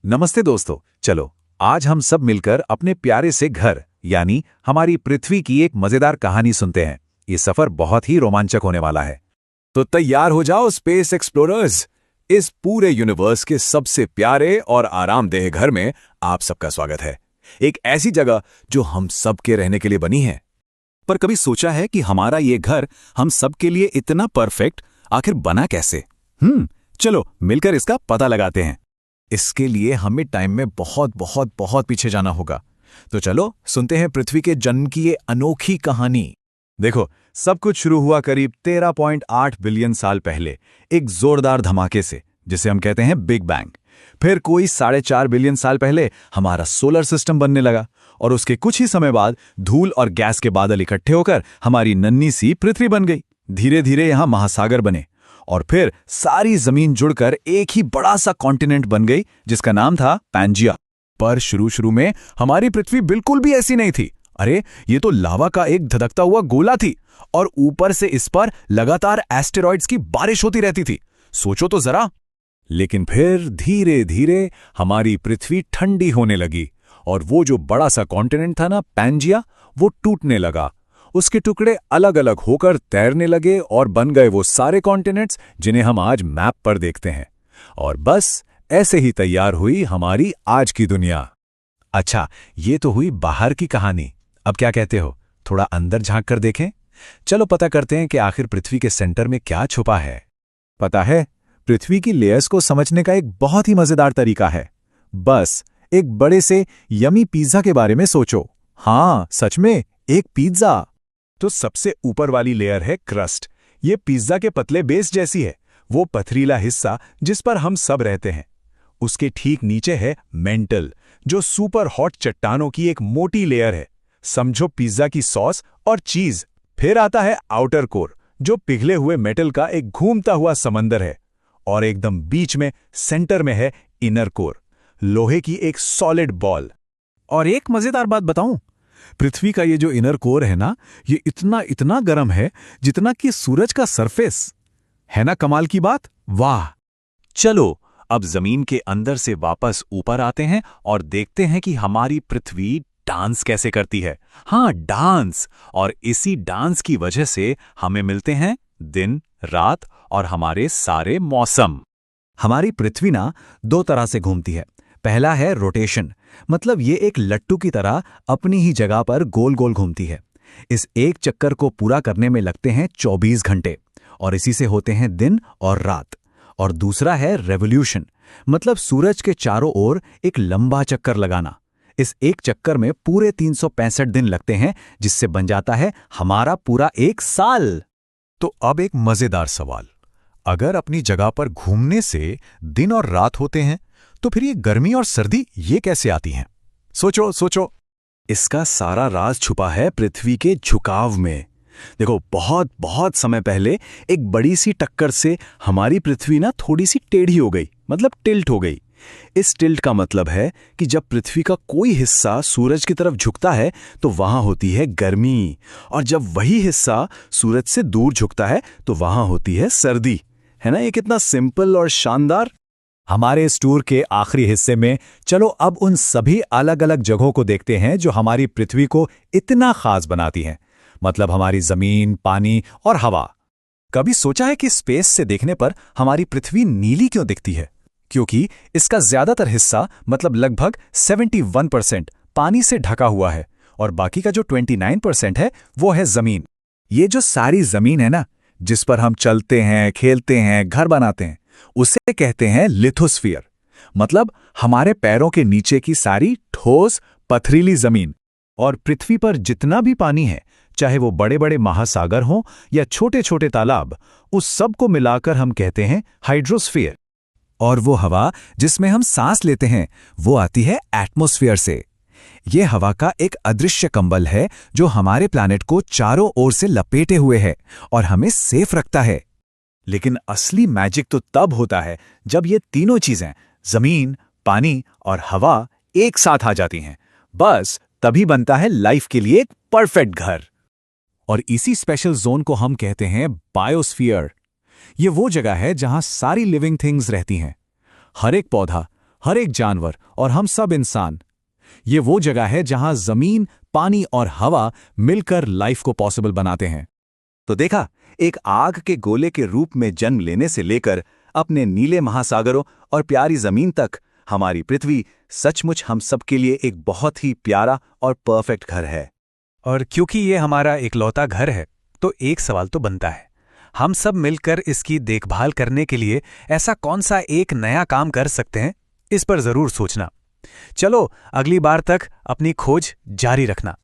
नमस्ते दोस्तों। चलो आज हम सब मिलकर अपने प्यारे से घर यानी हमारी पृथ्वी की एक मजेदार कहानी सुनते हैं। ये सफर बहुत ही रोमांचक होने वाला है। तो तैयार हो जाओ स्पेस एक्सप्लोरर्स। इस पूरे यूनिवर्स के सबसे प्यारे और आरामदेह घर में आप सबका स्वागत है। एक ऐसी जगह जो हम सबके रहने के लिए बनी है। पर कभी सोचा है कि हमारा ये घर हम सबके लिए इतना परफेक्ट आखिर बना कैसे? चलो मिलकर इसका पता लगाते हैं। इसके लिए हमें टाइम में बहुत बहुत बहुत पीछे जाना होगा। तो चलो सुनते हैं पृथ्वी के जन्म की ये अनोखी कहानी। देखो, सब कुछ शुरू हुआ करीब 13.8 बिलियन साल पहले एक जोरदार धमाके से, जिसे हम कहते हैं बिग बैंग। फिर कोई 4.5 बिलियन साल पहले हमारा सोलर सिस्टम बनने लगा और उसके कुछ ही समय बाद धूल और गैस के बादल इकट्ठे होकर हमारी नन्ही सी पृथ्वी बन गई। धीरे धीरे यहाँ महासागर बने और फिर सारी जमीन जुड़कर एक ही बड़ा सा कॉन्टिनेंट बन गई जिसका नाम था पैंजिया। पर शुरू में हमारी पृथ्वी बिल्कुल भी ऐसी नहीं थी। अरे ये तो लावा का एक धधकता हुआ गोला थी और ऊपर से इस पर लगातार एस्टेरॉइड्स की बारिश होती रहती थी। सोचो तो जरा। लेकिन फिर धीरे धीरे हमारी पृथ्वी ठंडी होने लगी और वो जो बड़ा सा कॉन्टिनेंट था ना पैंजिया, वो टूटने लगा। उसके टुकड़े अलग अलग होकर तैरने लगे और बन गए वो सारे कॉन्टिनेंट्स जिन्हें हम आज मैप पर देखते हैं। और बस ऐसे ही तैयार हुई हमारी आज की दुनिया। अच्छा, ये तो हुई बाहर की कहानी। अब क्या कहते हो, थोड़ा अंदर झांक कर देखें? चलो पता करते हैं कि आखिर पृथ्वी के सेंटर में क्या छुपा है। पता है, पृथ्वी की लेयर्स को समझने का एक बहुत ही मजेदार तरीका है। बस एक बड़े से यमी पिज्जा के बारे में सोचो। हाँ, सच में एक पिज्जा। तो सबसे ऊपर वाली लेयर है क्रस्ट। ये पिज्जा के पतले बेस जैसी है, वो पथरीला हिस्सा जिस पर हम सब रहते हैं। उसके ठीक नीचे है मेंटल, जो सुपर हॉट चट्टानों की एक मोटी लेयर है। समझो पिज्जा की सॉस और चीज। फिर आता है आउटर कोर, जो पिघले हुए मेटल का एक घूमता हुआ समंदर है। और एकदम बीच में सेंटर में है इनर कोर, लोहे की एक सॉलिड बॉल। और एक मजेदार बात बताऊं, पृथ्वी का ये जो इनर कोर है ना, ये इतना इतना गर्म है जितना कि सूरज का सरफेस है ना। कमाल की बात, वाह। चलो अब जमीन के अंदर से वापस ऊपर आते हैं और देखते हैं कि हमारी पृथ्वी डांस कैसे करती है। हाँ, डांस। और इसी डांस की वजह से हमें मिलते हैं दिन, रात और हमारे सारे मौसम। हमारी पृथ्वी ना दो तरह से घूमती है। पहला है रोटेशन, मतलब ये एक लट्टू की तरह अपनी ही जगह पर गोल गोल घूमती है। इस एक चक्कर को पूरा करने में लगते हैं 24 घंटे और इसी से होते हैं दिन और रात। और दूसरा है रेवोल्यूशन, मतलब सूरज के चारों ओर एक लंबा चक्कर लगाना। इस एक चक्कर में पूरे 365 दिन लगते हैं, जिससे बन जाता है हमारा पूरा एक साल। तो अब एक मजेदार सवाल, अगर अपनी जगह पर घूमने से दिन और रात होते हैं तो फिर ये गर्मी और सर्दी ये कैसे आती हैं? सोचो सोचो। इसका सारा राज छुपा है पृथ्वी के झुकाव में। देखो, बहुत बहुत समय पहले एक बड़ी सी टक्कर से हमारी पृथ्वी ना थोड़ी सी टेढ़ी हो गई, मतलब टिल्ट हो गई। इस टिल्ट का मतलब है कि जब पृथ्वी का कोई हिस्सा सूरज की तरफ झुकता है तो वहां होती है गर्मी, और जब वही हिस्सा सूरज से दूर झुकता है तो वहां होती है सर्दी। है ना ये कितना सिंपल और शानदार। हमारे इस टूर के आखिरी हिस्से में चलो अब उन सभी अलग अलग जगहों को देखते हैं जो हमारी पृथ्वी को इतना खास बनाती हैं, मतलब हमारी जमीन, पानी और हवा। कभी सोचा है कि स्पेस से देखने पर हमारी पृथ्वी नीली क्यों दिखती है? क्योंकि इसका ज्यादातर हिस्सा, मतलब लगभग 71% पानी से ढका हुआ है और बाकी का जो 29% है वो है जमीन। ये जो सारी जमीन है ना, जिस पर हम चलते हैं, खेलते हैं, घर बनाते हैं, उसे कहते हैं लिथोस्फीयर। मतलब हमारे पैरों के नीचे की सारी ठोस पथरीली जमीन। और पृथ्वी पर जितना भी पानी है, चाहे वो बड़े बड़े महासागर हों या छोटे छोटे तालाब, उस सब को मिलाकर हम कहते हैं हाइड्रोस्फीयर। और वो हवा जिसमें हम सांस लेते हैं वो आती है एटमॉस्फेयर से। ये हवा का एक अदृश्य कंबल है जो हमारे प्लैनेट को चारों ओर से लपेटे हुए है और हमें सेफ रखता है। लेकिन असली मैजिक तो तब होता है जब ये तीनों चीजें, जमीन, पानी और हवा, एक साथ आ जाती हैं। बस तभी बनता है लाइफ के लिए एक परफेक्ट घर। और इसी स्पेशल जोन को हम कहते हैं बायोस्फीयर। ये वो जगह है जहां सारी लिविंग थिंग्स रहती हैं। हर एक पौधा, हर एक जानवर और हम सब इंसान। ये वो जगह है जहां जमीन, पानी और हवा मिलकर लाइफ को पॉसिबल बनाते हैं। तो देखा, एक आग के गोले के रूप में जन्म लेने से लेकर अपने नीले महासागरों और प्यारी जमीन तक, हमारी पृथ्वी सचमुच हम सबके लिए एक बहुत ही प्यारा और परफेक्ट घर है। और क्योंकि ये हमारा इकलौता घर है, तो एक सवाल तो बनता है, हम सब मिलकर इसकी देखभाल करने के लिए ऐसा कौन सा एक नया काम कर सकते हैं? इस पर जरूर सोचना। चलो, अगली बार तक अपनी खोज जारी रखना।